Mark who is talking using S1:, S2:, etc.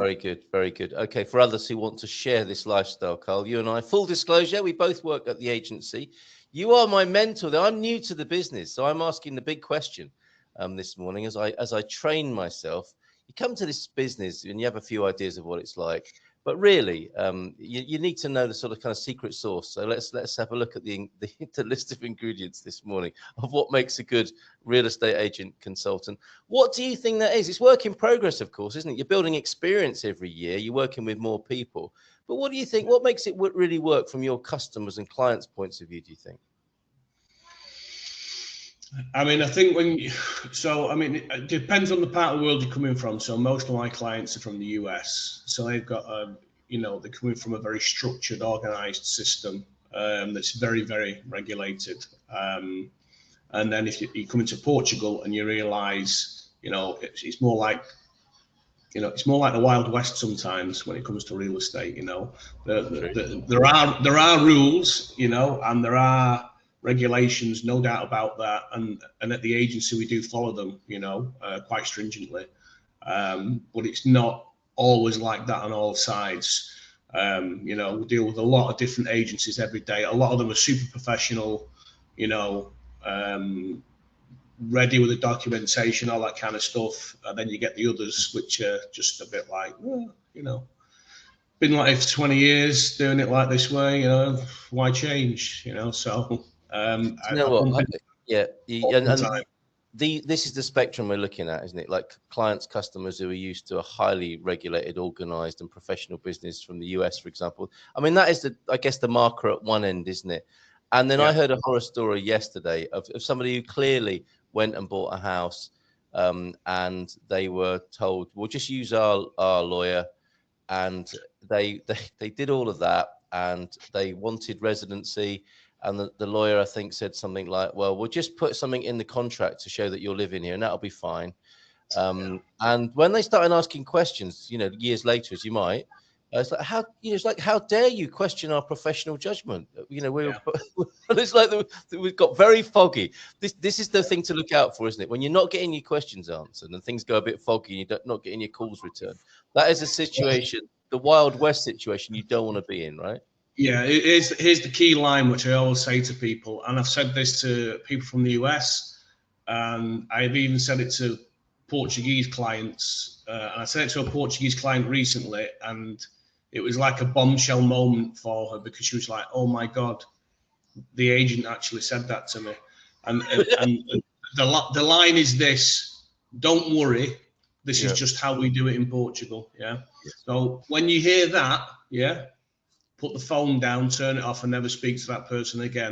S1: Very good, very good. Okay, for others who want to share this lifestyle, Carl, you and I, full disclosure, we both work at the agency. You are my mentor. I'm new to the business, so I'm asking the big question this morning as I train myself. You come to this business and you have a few ideas of what it's like, but really, you need to know the sort of kind of secret sauce. So let's have a look at the list of ingredients this morning of what makes a good real estate agent consultant. What do you think that is? It's work in progress, of course, isn't it? You're building experience every year. You're working with more people. But what do you think? What makes it really work from your customers and clients' points of view, do you think?
S2: I mean, I think it depends on the part of the world you're coming from. So most of my clients are from the US. So they've got, they're coming from a very structured, organized system that's very, very regulated. And then if you come into Portugal and you realize, it's more like, it's more like the Wild West sometimes when it comes to real estate. There are rules, and there are regulations, no doubt about that. And at the agency, we do follow them, quite stringently. But it's not always like that on all sides. We deal with a lot of different agencies every day. A lot of them are super professional, ready with the documentation, all that kind of stuff. And then you get the others, which are just a bit like, been like it for 20 years, doing it like this way, why change? So
S1: this is the spectrum we're looking at, isn't it? Like clients, customers who are used to a highly regulated, organized and professional business from the US, for example. I mean, that is the marker at one end, isn't it? And then I heard a horror story yesterday of somebody who clearly went and bought a house and they were told, we'll just use our lawyer. And they did all of that and they wanted residency. And the lawyer, I think, said something like, well, we'll just put something in the contract to show that you're living here and that'll be fine. And when they started asking questions, years later, as you might, it's like, how dare you question our professional judgment? It's like we've got very foggy. This is the thing to look out for, isn't it? When you're not getting your questions answered and things go a bit foggy and you're not getting your calls returned, that is a situation, the Wild West situation you don't want to be in, right?
S2: Yeah, here's the key line, which I always say to people, and I've said this to people from the US, and I've even said it to Portuguese clients, and I said it to a Portuguese client recently, and it was like a bombshell moment for her because she was like, "Oh my God, the agent actually said that to me." And the line is this: "Don't worry, this is just how we do it in Portugal." Yeah. So when you hear that, put the phone down, turn it off, and never speak to that person again.